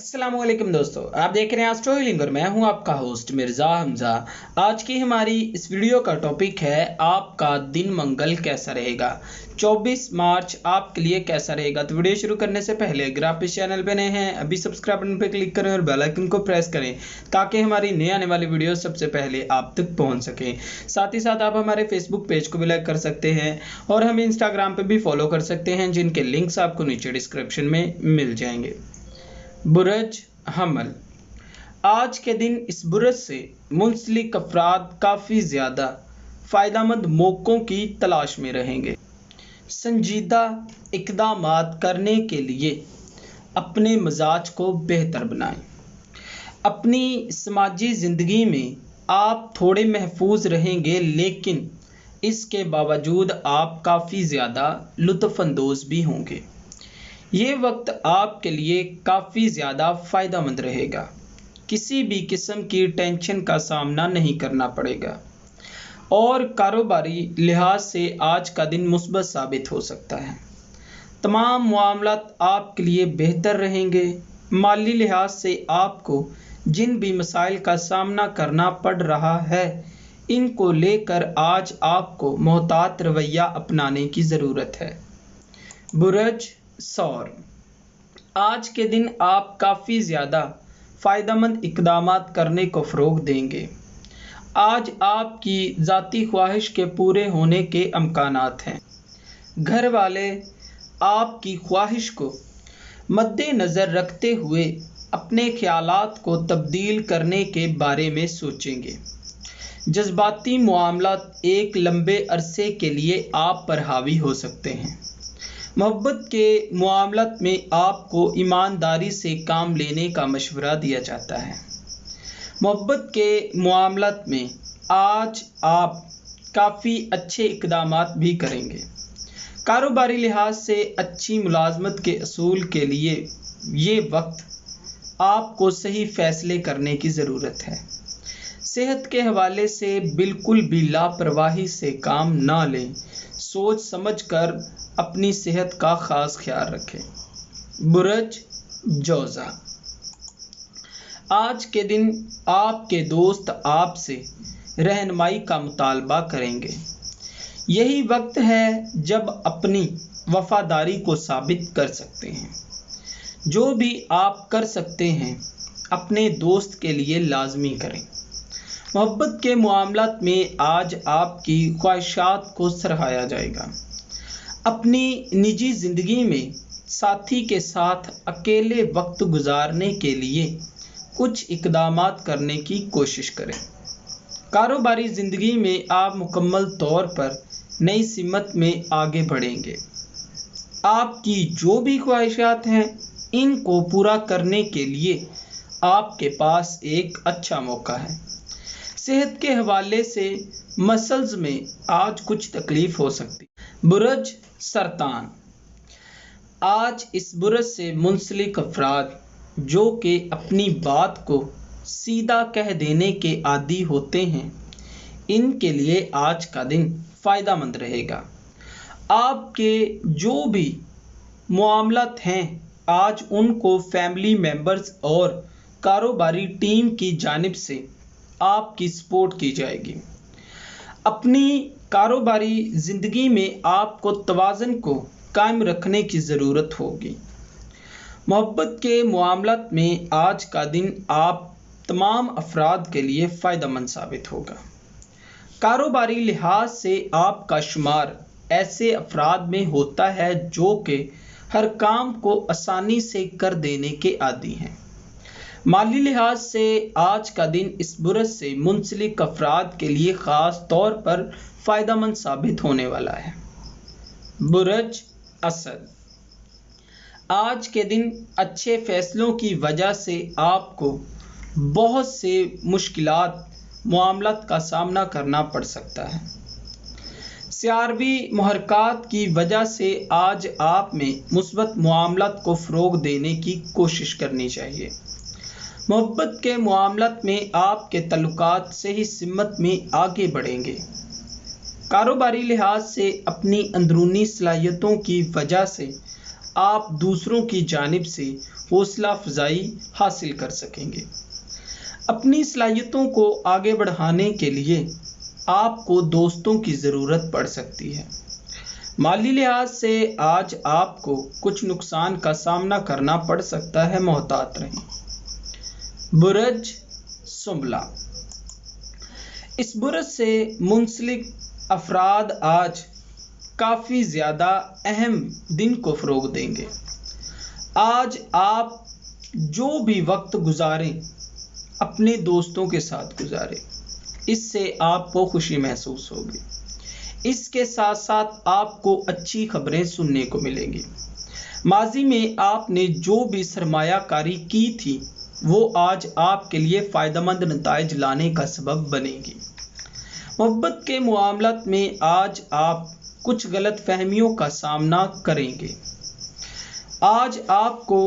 अस्सलाम वालेकुम दोस्तों, आप देख रहे हैं एस्ट्रो हीलिंग और मैं हूं आपका होस्ट मिर्ज़ा हमज़ा। आज की हमारी इस वीडियो का टॉपिक है आपका दिन मंगल कैसा रहेगा। 24 मार्च आपके लिए कैसा रहेगा। तो वीडियो शुरू करने से पहले अगर आप इस चैनल पे नए हैं अभी सब्सक्राइब बटन पर क्लिक करें और बेल आइकन को प्रेस करें ताकि हमारी नए आने वाली वीडियो सबसे पहले आप तक पहुँच सकें। साथ ही साथ आप हमारे फेसबुक पेज को भी लाइक कर सकते हैं और हमें इंस्टाग्राम पर भी फॉलो कर सकते हैं, जिनके लिंक्स आपको नीचे डिस्क्रिप्शन में मिल जाएंगे। बुरज हमल, आज के दिन इस बुरज से मुंसलिक अफराद काफ़ी ज़्यादा फ़ायदेमंद मौक़ों की तलाश में रहेंगे। संजीदा इक़दामात करने के लिए अपने मिजाज को बेहतर बनाएं। अपनी समाजी ज़िंदगी में आप थोड़े महफूज रहेंगे, लेकिन इसके बावजूद आप काफ़ी ज़्यादा लुत्फ़अंदोज़ भी होंगे। ये वक्त आपके लिए काफ़ी ज़्यादा फ़ायदेमंद रहेगा। किसी भी किस्म की टेंशन का सामना नहीं करना पड़ेगा और कारोबारी लिहाज से आज का दिन मुस्बत साबित हो सकता है। तमाम मामलात आपके लिए बेहतर रहेंगे। माली लिहाज से आपको जिन भी मसाइल का सामना करना पड़ रहा है, इनको लेकर आज आपको मोहतात रवैया अपनाने की ज़रूरत है। बुरज सौर, आज के दिन आप काफ़ी ज़्यादा फ़ायदेमंद इक़दामात करने को फ़रोग़ देंगे। आज आपकी ज़ाती ख्वाहिश के पूरे होने के अमकानात हैं। घर वाले आपकी ख्वाहिश को मद्देनज़र रखते हुए अपने ख़यालात को तब्दील करने के बारे में सोचेंगे। जज्बाती मामलात एक लंबे अरसे के लिए आप पर हावी हो सकते हैं। मोहब्बत के मामलात में आपको ईमानदारी से काम लेने का मशवरा दिया जाता है। मोहब्बत के मामलात में आज आप काफ़ी अच्छे इक़दामात भी करेंगे। कारोबारी लिहाज से अच्छी मुलाजमत के असूल के लिए ये वक्त आपको सही फ़ैसले करने की ज़रूरत है। सेहत के हवाले से बिल्कुल भी लापरवाही से काम ना लें। सोच समझ कर अपनी सेहत का ख़ास ख्याल रखें। बुरज जोज़ा, आज के दिन आपके दोस्त आपसे रहनुमाई का मुतालबा करेंगे। यही वक्त है जब अपनी वफ़ादारी को साबित कर सकते हैं। जो भी आप कर सकते हैं अपने दोस्त के लिए लाजमी करें। मोहब्बत के मामलात में आज आपकी ख्वाहिशात को सराहा जाएगा। अपनी निजी ज़िंदगी में साथी के साथ अकेले वक्त गुजारने के लिए कुछ इक़दामात करने की कोशिश करें। कारोबारी ज़िंदगी में आप मुकम्मल तौर पर नई सिमत में आगे बढ़ेंगे। आपकी जो भी ख्वाहिशात हैं, इनको पूरा करने के लिए आपके पास एक अच्छा मौका है। सेहत के हवाले से मसल्स में आज कुछ तकलीफ़ हो सकती है। बुरज सरतान, आज इस बुरज से मुंसलिक अफराद जो कि अपनी बात को सीधा कह देने के आदी होते हैं, इनके लिए आज का दिन फ़ायदेमंद रहेगा। आपके जो भी मामलात हैं, आज उनको फैमिली मेंबर्स और कारोबारी टीम की जानिब से आपकी सपोर्ट की जाएगी। अपनी कारोबारी ज़िंदगी में आपको तवाज़ुन को कायम रखने की ज़रूरत होगी। मोहब्बत के मामलात में आज का दिन आप तमाम अफराद के लिए फ़ायदेमंद साबित होगा। कारोबारी लिहाज से आपका शुमार ऐसे अफराद में होता है जो कि हर काम को आसानी से कर देने के आदी हैं। माली लिहाज से आज का दिन इस बुरज से मुंसलिक अफराद के लिए ख़ास तौर पर फ़ायदेमंद साबित होने वाला है। बुरज असद, आज के दिन अच्छे फ़ैसलों की वजह से आपको बहुत से मुश्किलात मामलात का सामना करना पड़ सकता है। सियारवी महरकात की वजह से आज आप में मुस्बत मामलात को फ़रोग़ देने की कोशिश करनी चाहिए। मोहब्बत के मामलात में आपके तल्लुकात सही सिमत में आगे बढ़ेंगे। कारोबारी लिहाज से अपनी अंदरूनी सलाहियतों की वजह से आप दूसरों की जानिब से हौसला अफजाई हासिल कर सकेंगे। अपनी सलाहियतों को आगे बढ़ाने के लिए आपको दोस्तों की ज़रूरत पड़ सकती है। माली लिहाज से आज आपको कुछ नुकसान का सामना करना पड़ सकता है, मोहतात रहें। बुरज सुंबला, इस बुरज से मुंसलिक अफराद आज काफ़ी ज़्यादा अहम दिन को फ़रोग देंगे। आज आप जो भी वक्त गुजारें अपने दोस्तों के साथ गुजारें, इससे आपको खुशी महसूस होगी। इसके साथ साथ आपको अच्छी खबरें सुनने को मिलेंगी। माजी में आपने जो भी सरमायाकारी की थी वो आज आपके लिए फ़ायदेमंद नताइज लाने का सबब बनेगी। मोहब्बत के मामलात में आज आप कुछ गलत फहमियों का सामना करेंगे। आज आपको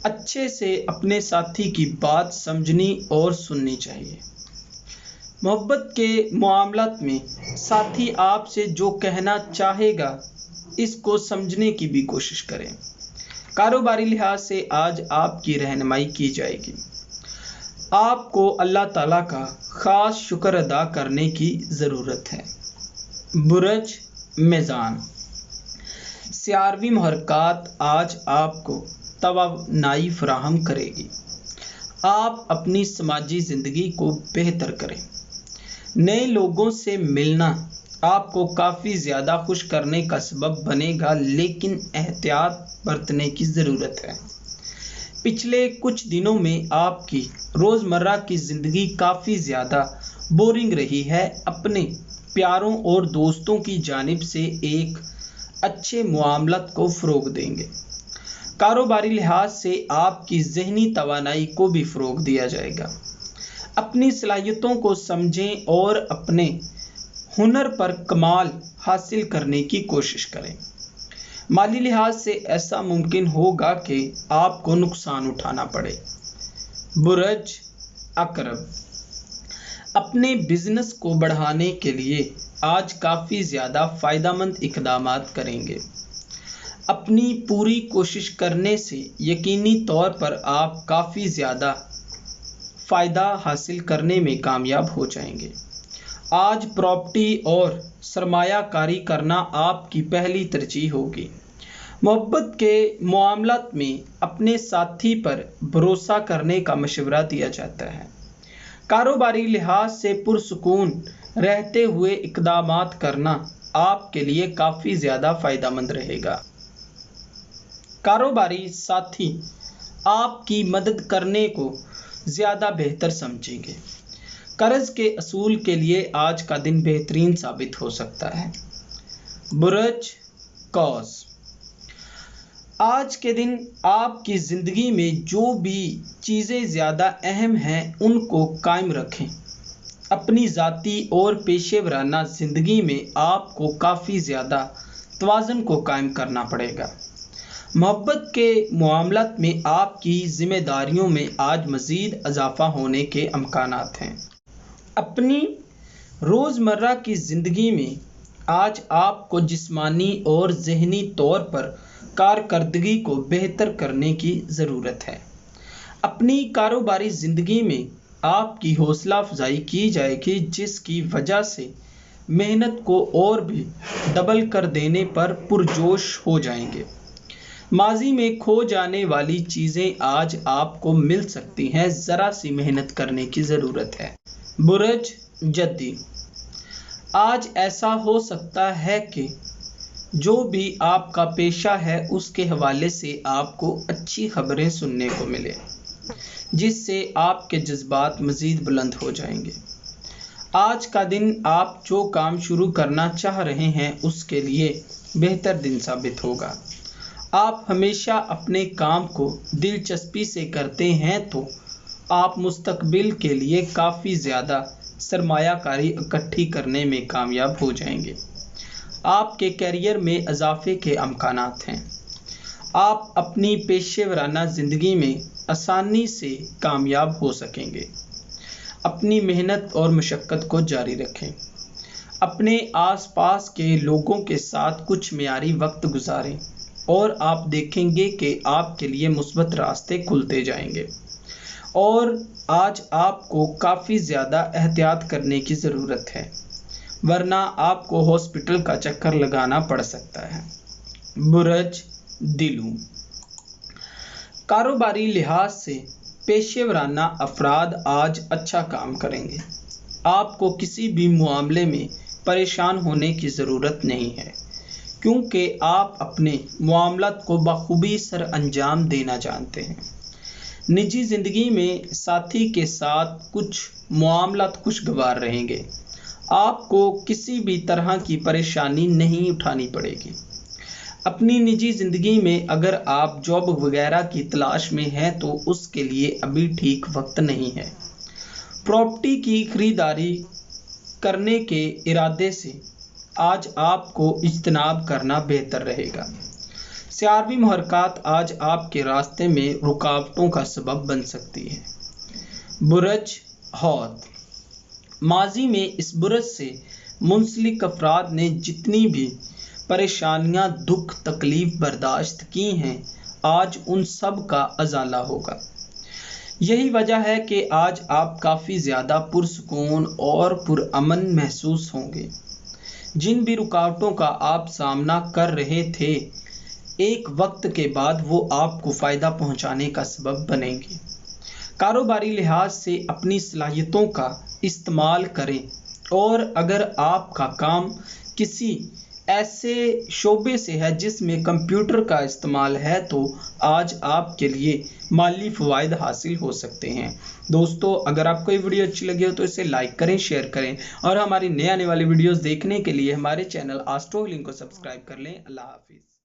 अच्छे से अपने साथी की बात समझनी और सुननी चाहिए। मोहब्बत के मामलात में साथी आपसे जो कहना चाहेगा इसको समझने की भी कोशिश करें। कारोबारी लिहाज से आज आपकी रहनुमाई की जाएगी। आपको अल्लाह ताला का ख़ास शुक्र अदा करने की ज़रूरत है। बुरज मीज़ान, सियारवी महरक़ात आज आपको तवानाई फराहम करेगी। आप अपनी समाजी ज़िंदगी को बेहतर करें। नए लोगों से मिलना आपको काफ़ी ज़्यादा खुश करने का सबब बनेगा, लेकिन एहतियात बरतने की ज़रूरत है। पिछले कुछ दिनों में आपकी रोज़मर्रा की ज़िंदगी काफ़ी ज़्यादा बोरिंग रही है। अपने प्यारों और दोस्तों की जानिब से एक अच्छे मामलात को फ़रोग देंगे। कारोबारी लिहाज से आपकी ज़हनी तवानाई को भी फ़रोग दिया जाएगा। अपनी सलाहियतों को समझें और अपने हुनर पर कमाल हासिल करने की कोशिश करें। माली लिहाज से ऐसा मुमकिन होगा कि आपको नुकसान उठाना पड़े। बुरज अकरब, अपने बिजनेस को बढ़ाने के लिए आज काफ़ी ज़्यादा फ़ायदेमंद इक़दामात करेंगे। अपनी पूरी कोशिश करने से यकीनी तौर पर आप काफ़ी ज़्यादा फ़ायदा हासिल करने में कामयाब हो जाएंगे। आज प्रॉपर्टी और सरमायाकारी करना आपकी पहली तरजीह होगी। मोहब्बत के मामलात में अपने साथी पर भरोसा करने का मशवरा दिया जाता है। कारोबारी लिहाज से पुरसुकून रहते हुए इक़दामात करना आपके लिए काफ़ी ज़्यादा फ़ायदेमंद रहेगा। कारोबारी साथी आपकी मदद करने को ज़्यादा बेहतर समझेंगे। कर्ज के असूल के लिए आज का दिन बेहतरीन साबित हो सकता है। बुरज कौस, आज के दिन आपकी ज़िंदगी में जो भी चीज़ें ज़्यादा अहम हैं उनको कायम रखें। अपनी ज़ाती और पेशेवराना ज़िंदगी में आपको काफ़ी ज़्यादा तवाज़ुन को कायम करना पड़ेगा। मोहब्बत के मामलात में आपकी ज़िम्मेदारियों में आज मज़ीद इजाफ़ा होने के अमकानात हैं। अपनी रोज़मर्रा की ज़िंदगी में आज आपको जिस्मानी और ज़हनी तौर पर कारकर्दगी को बेहतर करने की ज़रूरत है। अपनी कारोबारी ज़िंदगी में आपकी हौसला अफजाई की जाएगी, जिसकी वजह से मेहनत को और भी डबल कर देने पर पुरजोश हो जाएंगे। माजी में खो जाने वाली चीज़ें आज आपको मिल सकती हैं, ज़रा सी मेहनत करने की ज़रूरत है। बुरज जद्दी, आज ऐसा हो सकता है कि जो भी आपका पेशा है उसके हवाले से आपको अच्छी खबरें सुनने को मिले, जिससे आपके जज्बात मज़ीद बुलंद हो जाएंगे। आज का दिन आप जो काम शुरू करना चाह रहे हैं उसके लिए बेहतर दिन साबित होगा। आप हमेशा अपने काम को दिलचस्पी से करते हैं तो आप मुस्तकबिल के लिए काफ़ी ज़्यादा सरमायाकारी इकट्ठी करने में कामयाब हो जाएंगे। आपके करियर में इजाफे के अमकानात हैं। आप अपनी पेशेवराना ज़िंदगी में आसानी से कामयाब हो सकेंगे। अपनी मेहनत और मशक्क़त को जारी रखें। अपने आसपास के लोगों के साथ कुछ मियारी वक्त गुजारें। और आप देखेंगे कि आपके लिए मुस्बत रास्ते खुलते जाएंगे। और आज आपको काफ़ी ज़्यादा एहतियात करने की ज़रूरत है, वरना आपको हॉस्पिटल का चक्कर लगाना पड़ सकता है। बुरज दिलू, कारोबारी लिहाज से पेशेवराना अफराद आज अच्छा काम करेंगे। आपको किसी भी मामले में परेशान होने की ज़रूरत नहीं है, क्योंकि आप अपने मामलात को बखूबी सर अंजाम देना जानते हैं। निजी ज़िंदगी में साथी के साथ कुछ मामलात खुशगवार रहेंगे। आपको किसी भी तरह की परेशानी नहीं उठानी पड़ेगी। अपनी निजी ज़िंदगी में अगर आप जॉब वगैरह की तलाश में हैं तो उसके लिए अभी ठीक वक्त नहीं है। प्रॉपर्टी की खरीदारी करने के इरादे से आज आपको इज्तनाब करना बेहतर रहेगा। सियारवी महरक़ात आज आपके रास्ते में रुकावटों का सबब बन सकती है। बुरज हौत, माजी में इस बुरज से मुंसलिक अफराद ने जितनी भी परेशानियां, दुख, तकलीफ बर्दाश्त की हैं, आज उन सब का अजाला होगा। यही वजह है कि आज आप काफ़ी ज़्यादा पुरसुकून और पुरअमन महसूस होंगे। जिन भी रुकावटों का आप सामना कर रहे थे, एक वक्त के बाद वो आपको फ़ायदा पहुंचाने का सबब बनेंगे। कारोबारी लिहाज से अपनी सलाहियतों का इस्तेमाल करें, और अगर आपका काम किसी ऐसे शोबे से है जिसमें कंप्यूटर का इस्तेमाल है तो आज आपके लिए माली फ़वाइद हासिल हो सकते हैं। दोस्तों, अगर आपको ये वीडियो अच्छी लगी हो तो इसे लाइक करें, शेयर करें, और हमारी नए आने वाली वीडियोस देखने के लिए हमारे चैनल एस्ट्रो हीलिंग को सब्सक्राइब कर लें। अल्लाह हाफिज़।